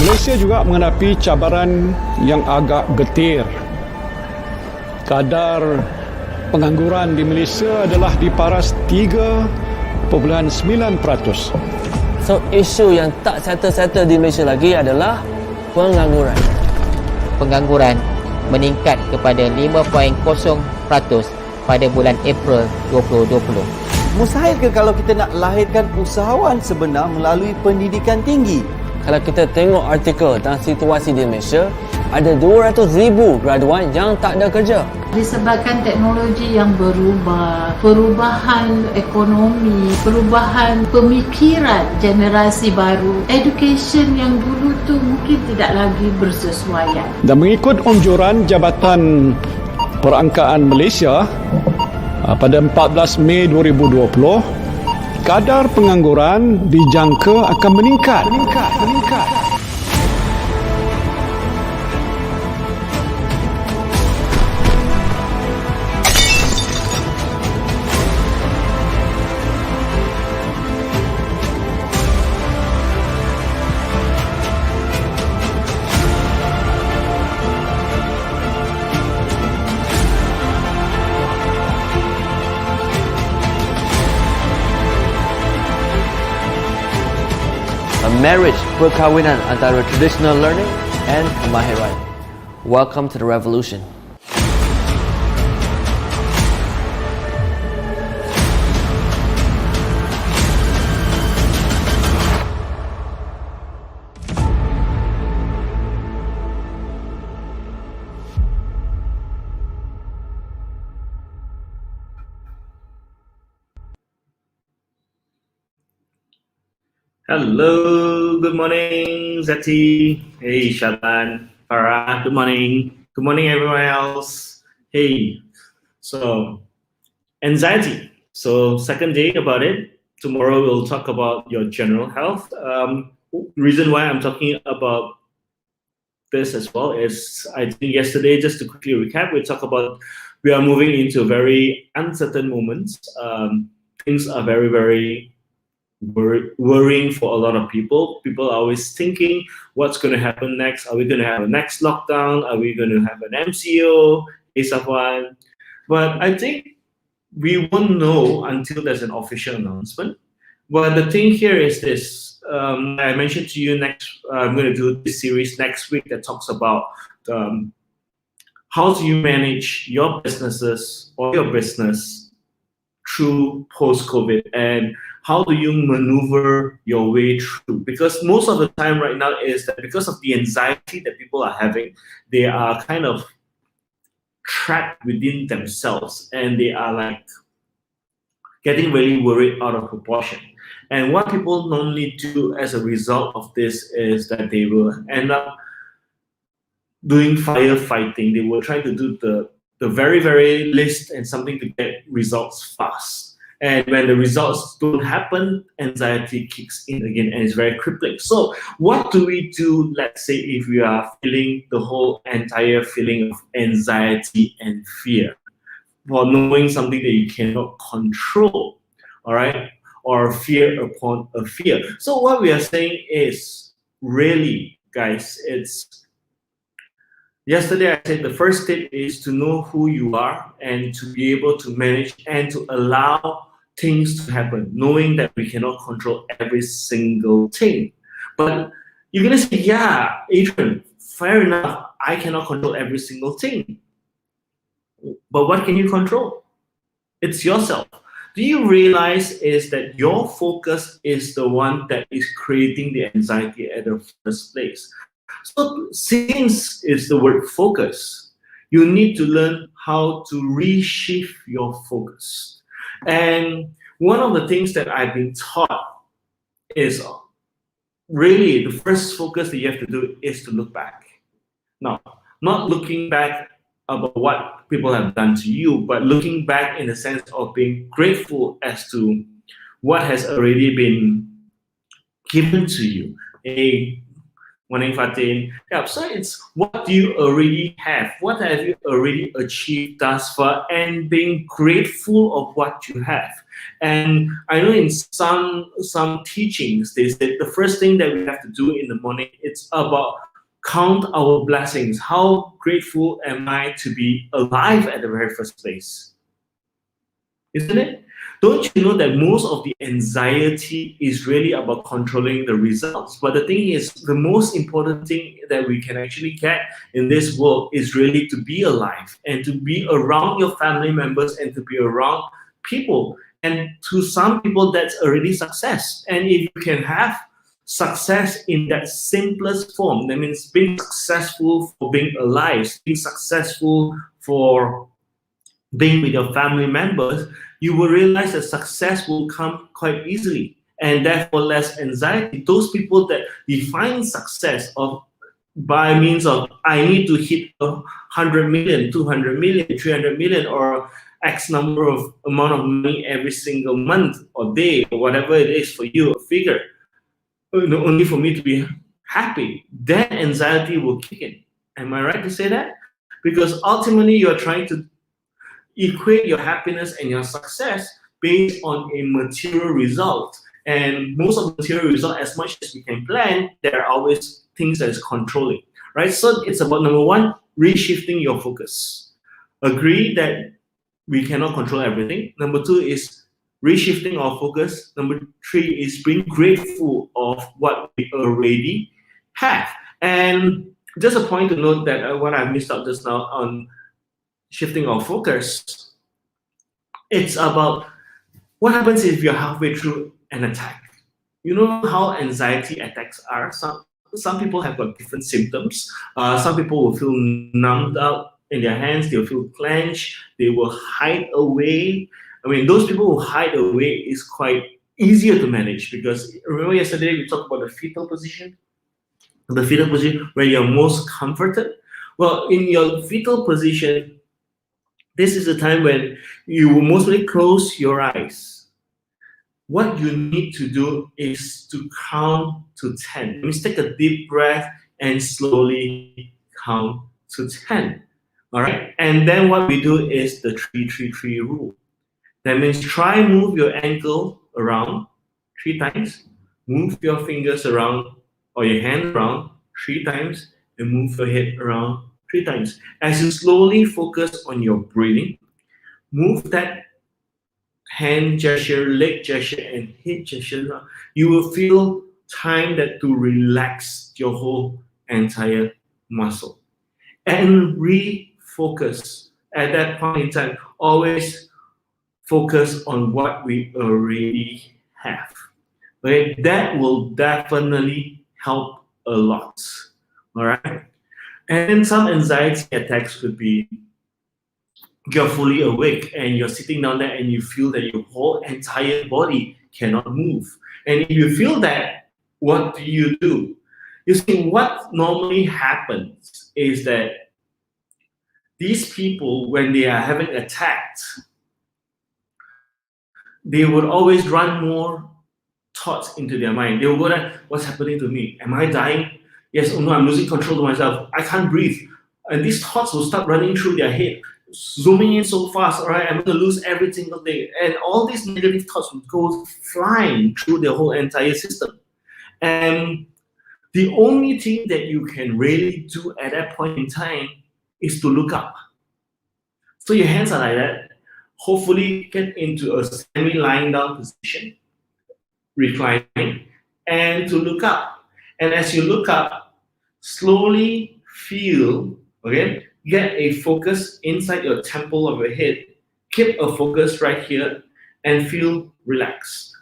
Malaysia juga menghadapi cabaran yang agak getir. Kadar pengangguran di Malaysia adalah di paras 3.9%. So, isu yang tak settle-settle di Malaysia lagi adalah pengangguran. Pengangguran meningkat kepada 5.0% pada bulan April 2020. Mustahil ke kalau kita nak lahirkan usahawan sebenar melalui pendidikan tinggi? Kalau kita tengok artikel tentang situasi di Malaysia, ada 200,000 graduan yang tak ada kerja. Disebabkan teknologi yang berubah, perubahan ekonomi, perubahan pemikiran generasi baru, education yang dulu tu mungkin tidak lagi bersesuaian. Dan mengikut anjuran Jabatan Perangkaan Malaysia pada 14 Mei 2020, kadar pengangguran dijangka akan meningkat. Marriage, perkahwinan antara traditional learning and kemahiran. Welcome to the revolution. Hello, good morning, Zati. Hey, Shaban, Farah, good morning. Good morning, everyone else. Hey, so anxiety. So second day about it. Tomorrow we'll talk about your general health. Reason why I'm talking about this as well is I think yesterday, just to quickly recap, we are moving into very uncertain moments. Things are very worrying for a lot of people. People are always thinking, what's going to happen next? Are we going to have a next lockdown? Are we going to have an MCO? Isafwan? But I think we won't know until there's an official announcement. But the thing here is this. I mentioned to you I'm going to do this series next week that talks about how do you manage your businesses or your business through post-COVID, and how do you maneuver your way through? Because most of the time right now is that because of the anxiety that people are having, they are kind of trapped within themselves and they are like getting really worried out of proportion. And what people normally do as a result of this is that they will end up doing firefighting. They will try to do the very least and something to get results fast. And when the results don't happen, anxiety kicks in again and it's very crippling. So what do we do, let's say, if we are feeling the whole entire feeling of anxiety and fear? for knowing something that you cannot control, all right, or fear upon a fear. So what we are saying is, really, guys, it's yesterday I said the first step is to know who you are and to be able to manage and to allow things to happen, knowing that we cannot control every single thing. But you're gonna say, yeah, Adrian, fair enough, I cannot control every single thing. But what can you control? It's yourself. Do you realize is that your focus is the one that is creating the anxiety at the first place? So since it's the word focus, you need to learn how to reshift your focus. And one of the things that I've been taught is really the first focus that you have to do is to look back. Now, not looking back about what people have done to you, but looking back in the sense of being grateful as to what has already been given to you. Morning, Fatin. Yeah, so it's what do you already have? What have you already achieved thus far? And being grateful of what you have. And I know in some teachings, they said the first thing that we have to do in the morning, it's about count our blessings. How grateful am I to be alive at the very first place? Isn't it? Don't you know that most of the anxiety is really about controlling the results? But the thing is, the most important thing that we can actually get in this world is really to be alive and to be around your family members and to be around people. And to some people, that's already success. And if you can have success in that simplest form, that means being successful for being alive, being successful for being with your family members, you will realize that success will come quite easily and therefore less anxiety. Those people that define success by means of I need to hit 100 million, 200 million, 300 million, or X number of amount of money every single month or day, or whatever it is for you, a figure, only for me to be happy, then anxiety will kick in. Am I right to say that? Because ultimately you're trying to equate your happiness and your success based on a material result. And most of the material result, as much as we can plan, there are always things that is controlling, right? So it's about, number one, reshifting your focus. Agree that we cannot control everything. Number two is reshifting our focus. Number three is being grateful of what we already have. And just a point to note that what I missed out just now on shifting our focus, it's about what happens if you're halfway through an attack. You know how anxiety attacks are? Some people have got different symptoms. Some people will feel numbed up in their hands, they'll feel clenched, they will hide away. I mean, those people who hide away is quite easier to manage, because remember yesterday we talked about the fetal position? The fetal position where you're most comforted. Well, in your fetal position, this is the time when you will mostly close your eyes. What you need to do is to count to 10. That means take a deep breath and slowly count to 10. All right? And then what we do is the 3-3-3 rule. That means try move your ankle around 3 times, move your fingers around or your hand around 3 times, and move your head around 3 times. As you slowly focus on your breathing, move that hand gesture, leg gesture, and head gesture, you will feel time that to relax your whole entire muscle. And refocus at that point in time. Always focus on what we already have. Okay, that will definitely help a lot. All right. And some anxiety attacks could be you're fully awake and you're sitting down there and you feel that your whole entire body cannot move. And if you feel that, what do? You see, what normally happens is that these people, when they are having attacks, they would always run more thoughts into their mind. They will go like, what's happening to me? Am I dying? Yes, oh no, I'm losing control of myself. I can't breathe. And these thoughts will start running through their head. zooming in so fast, all right, I'm going to lose every single thing. And all these negative thoughts would go flying through the whole entire system. And the only thing that you can really do at that point in time is to look up. So your hands are like that. Hopefully get into a semi-lying down position, reclining, and to look up. And as you look up, slowly feel, okay, get a focus inside your temple of your head. Keep a focus right here and feel relaxed.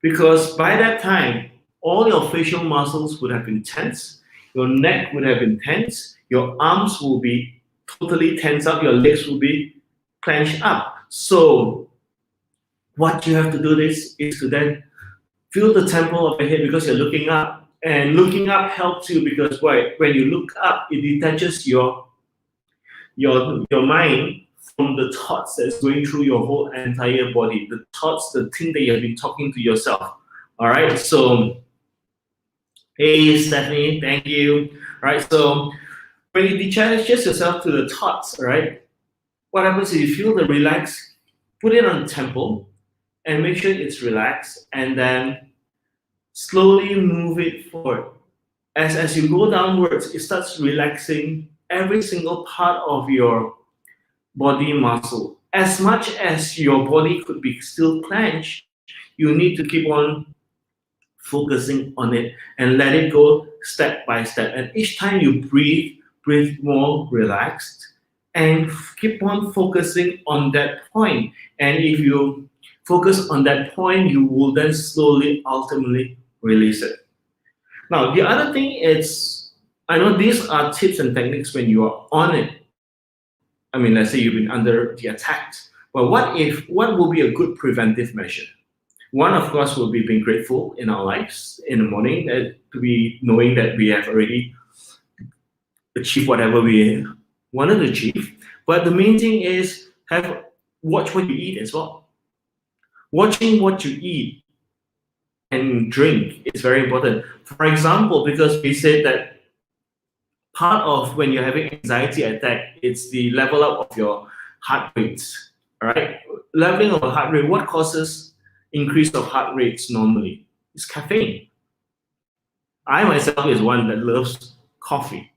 Because by that time, all your facial muscles would have been tense, your neck would have been tense, your arms will be totally tense up, your legs will be clenched up. So what you have to do is to then feel the temple of your head because you're looking up. And looking up helps you because when you look up, it detaches your mind from the thoughts that's going through your whole entire body. The thoughts, the thing that you have been talking to yourself. All right, so hey Stephanie, thank you. All right, so when you detach yourself to the thoughts, all right, what happens is you feel the relax, put it on the temple, and make sure it's relaxed, and then slowly move it forward. As you go downwards, it starts relaxing every single part of your body muscle. As much as your body could be still clenched, you need to keep on focusing on it and let it go step by step. And each time you breathe more relaxed and keep on focusing on that point. And if you focus on that point, you will then slowly, ultimately release it. Now, the other thing is, I know these are tips and techniques when you are on it. I mean, let's say you've been under the attack. But what will be a good preventive measure? One, of course, will be being grateful in our lives in the morning, to be knowing that we have already achieved whatever we wanted to achieve. But the main thing is watch what you eat as well. Watching what you eat and drink is very important. For example, because we said that part of when you're having anxiety attack, it's the level up of your heart rates. All right, leveling of heart rate. What causes increase of heart rates normally? It's caffeine. I myself is one that loves coffee.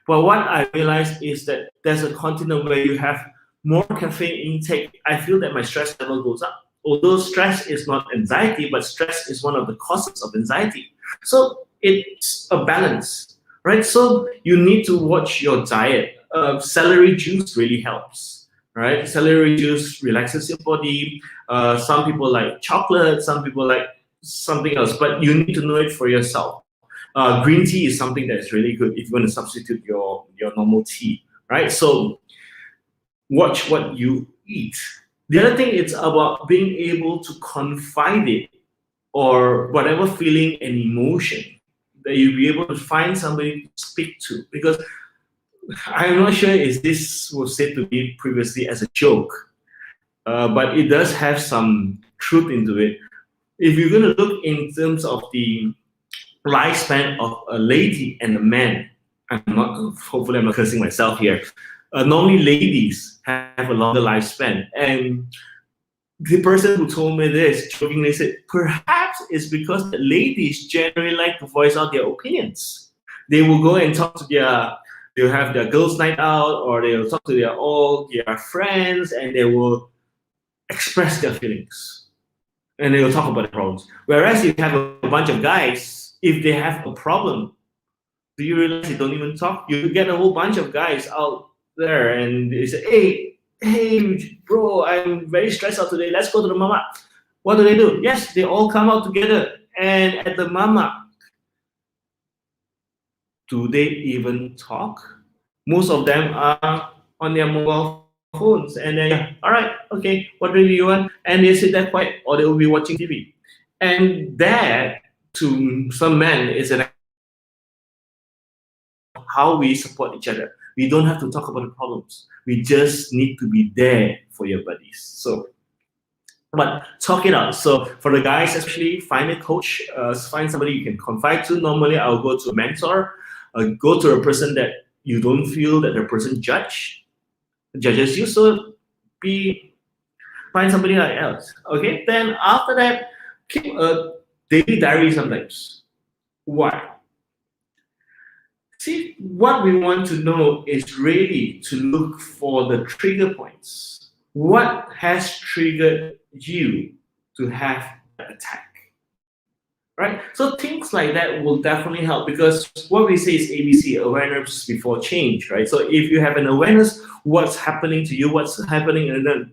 But what I realized is that there's a continent where you have more caffeine intake. I feel that my stress level goes up. Although stress is not anxiety, but stress is one of the causes of anxiety. So it's a balance, right? So you need to watch your diet. Celery juice really helps, right? Celery juice relaxes your body. Some people like chocolate, some people like something else, but you need to know it for yourself. Green tea is something that is really good if you want to substitute your normal tea, right? So watch what you eat. The other thing is about being able to confide it or whatever feeling and emotion that you'll be able to find somebody to speak to. Because I'm not sure if this was said to me previously as a joke, but it does have some truth into it. If you're going to look in terms of the lifespan of a lady and a man, hopefully I'm not cursing myself here. Normally ladies have a longer lifespan, and the person who told me this jokingly said, perhaps it's because the ladies generally like to voice out their opinions. They will go and talk to they'll have their girls' night out, or they'll talk to their friends, and they will express their feelings, and they will talk about the problems. Whereas if you have a bunch of guys, if they have a problem, do you realize they don't even talk? You get a whole bunch of guys out there and they say, hey bro, I'm very stressed out today, let's go to the mama. What do? Yes, they all come out together, and at the mama, do they even talk? Most of them are on their mobile phones, and then all right, okay, what do you want? And they sit there quiet, or they will be watching TV. And that to some men is how we support each other. We don't have to talk about the problems. We just need to be there for your buddies. So, but talk it out. So for the guys, especially, find a coach, find somebody you can confide to. Normally, I'll go to a mentor, go to a person that you don't feel that the person judge. judges you, so find somebody else. Okay, then after that, keep a daily diary sometimes. Why? See, what we want to know is really to look for the trigger points. What has triggered you to have an attack? Right? So things like that will definitely help, because what we say is ABC, awareness before change, right? So if you have an awareness what's happening to you, what's happening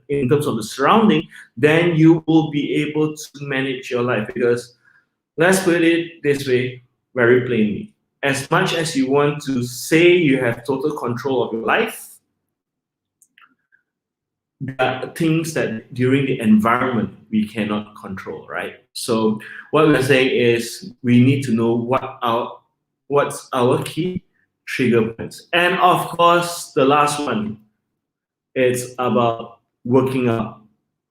in terms of the surrounding, then you will be able to manage your life. Because let's put it this way, very plainly. As much as you want to say you have total control of your life, there are things that during the environment we cannot control, right? So what we're saying is we need to know what's our key trigger points. And of course, the last one, it's about working out.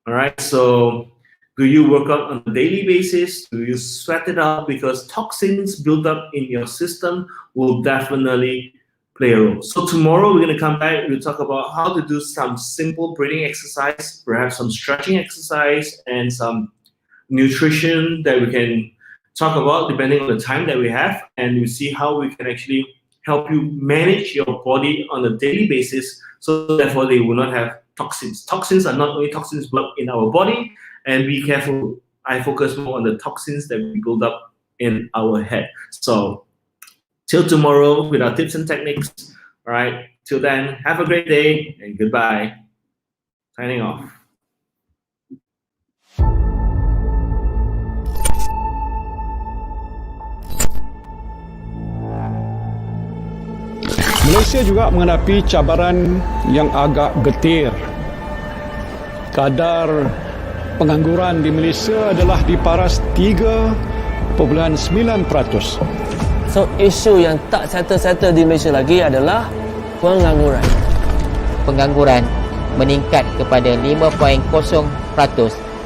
All right. So do you work out on a daily basis? Do you sweat it out? Because toxins built up in your system will definitely play a role. So tomorrow we're going to come back. We'll talk about how to do some simple breathing exercise, perhaps some stretching exercise, and some nutrition that we can talk about depending on the time that we have, and we'll see how we can actually help you manage your body on a daily basis, so therefore they will not have toxins. Toxins are not only toxins built in our body, and be careful. I focus more on the toxins that we build up in our head. So till tomorrow with our tips and techniques. All right. Till then, have a great day and goodbye. Signing off. Malaysia juga menghadapi cabaran yang agak getir. Kadar pengangguran di Malaysia adalah di paras 3.9%. So, isu yang tak settle-settle di Malaysia lagi adalah pengangguran. Pengangguran meningkat kepada 5.0%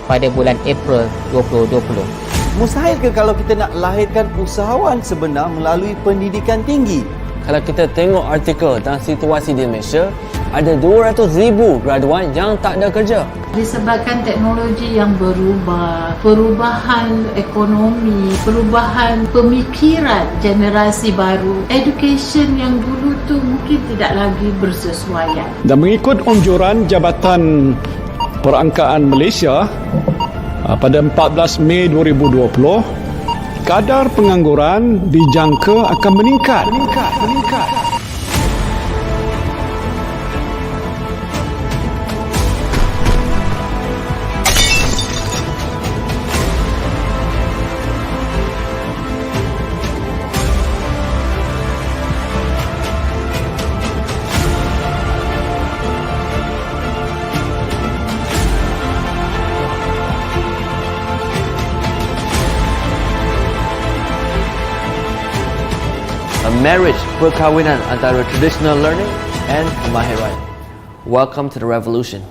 pada bulan April 2020. Mustahil ke kalau kita nak lahirkan usahawan sebenar melalui pendidikan tinggi? Kalau kita tengok artikel tentang situasi di Malaysia, ada 200,000 graduan yang tak ada kerja. Disebabkan teknologi yang berubah, perubahan ekonomi, perubahan pemikiran generasi baru, education yang dulu tu mungkin tidak lagi bersesuaian. Dan mengikut anjuran Jabatan Perangkaan Malaysia pada 14 Mei 2020, kadar pengangguran dijangka akan meningkat. Marriage, perkahwinan antara traditional learning and kemahiran. Welcome to the revolution.